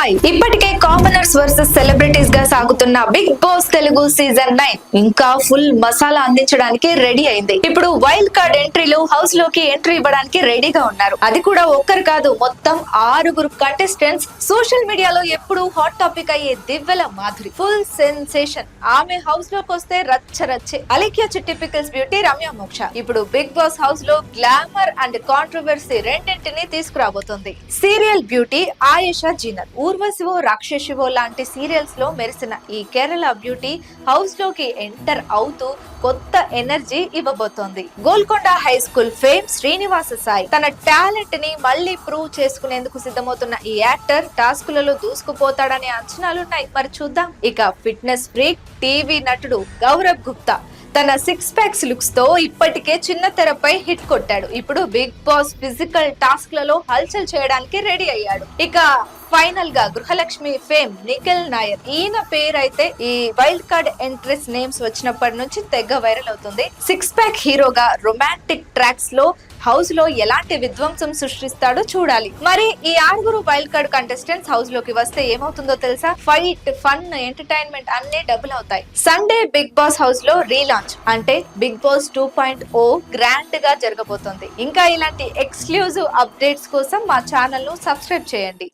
Hi, ఇప్పటికే commoners versus celebrities గా సాగుతున్న బిగ్ బాస్ తెలుగు సీజన్ 9 ఇంకా ఫుల్ మసాలా అందించడానికి రెడీ అయింది. ఇప్పుడు వైల్డ్ కార్డ్ ఎంట్రీలు హౌస్ లోకి ఎంట్రీ ఇవ్వడానికి రెడీగా ఉన్నారు. అది కూడా ఒక్కరు కాదు, మొత్తం 6 కంటెస్టెంట్స్. సోషల్ మీడియాలో ఎప్పుడు హాట్ టాపిక్ అయ్యే దివ్యల మాధురి ఫుల్ సెన్సేషన్. ఆమె హౌస్ లోకి వస్తే రచ్చరచ్చే. అలిఖ్య టిపికల్స్ బ్యూటీ రమ్య మోక్ష ఇప్పుడు బిగ్ బాస్ హౌస్ లో గ్లామర్ అండ్ కాంట్రవర్సీ రెండింటినీ తీసుకురాబోతుంది. సీరియల్ బ్యూటీ ఆయేషా జీనత్, ఊర్వశివో రాక్షసివో లాంటి సీరియల్స్ లో మెరిసిన ఈ కేరళ బ్యూటీ హౌస్ లోకి ఎంటర్ అవుతూ కొత్త ఎనర్జీ ఇవ్వబోతోంది. Golconda high school fame Srinivasa Sai తన టాలెంట్ ని మళ్ళీ ప్రూవ్ చేసుకునేందుకు సిద్ధమవుతున్న ఈ యాక్టర్ టాస్కులలో దూసుకుపోతాడనే అంచనాలున్నాయి. మరి చూద్దాం. ఇక ఫిట్నెస్ ఫ్రీక్ టీవీ నటుడు గౌరవ్ గుప్తా తన 6 ప్యాక్స్ లుక్స్ తో ఇప్పటికే చిన్న తెరపై హిట్ కొట్టాడు. ఇప్పుడు బిగ్ బాస్ ఫిజికల్ టాస్క్ లలో హల్చల్ చేయడానికి రెడీ అయ్యాడు. ఇక ఫైనల్ గా గృహలక్ష్మి ఫేమ్ నిఖిల్ నాయర్, ఈయన పేరైతే ఈ వైల్డ్ కార్డ్ ఎంట్రీస్ నేమ్స్ వచ్చినప్పటి నుంచి తెగ వైరల్ అవుతుంది. 6 ప్యాక్ హీరోగా రొమాంటిక్ ట్రాక్స్ లో హౌస్ లో ఎలాంటి విధ్వంసం సృష్టిస్తాడో చూడాలి. మరి ఈ 6 వైల్డ్ కార్డ్ కంటెస్టెంట్స్ హౌస్ లోకి వస్తే ఏమవుతుందో తెలుసా? ఫైట్, ఫన్, ఎంటర్టైన్మెంట్ అన్ని డబుల్ అవుతాయి. సండే బిగ్ బాస్ హౌస్ లో రీలాంచ్ అంటే బిగ్ బాస్ 2.0 గ్రాండ్ గా జరగబోతోంది. ఇంకా ఇలాంటి ఎక్స్క్లూజివ్ అప్డేట్స్ కోసం మా ఛానల్ ను సబ్స్క్రైబ్ చేయండి.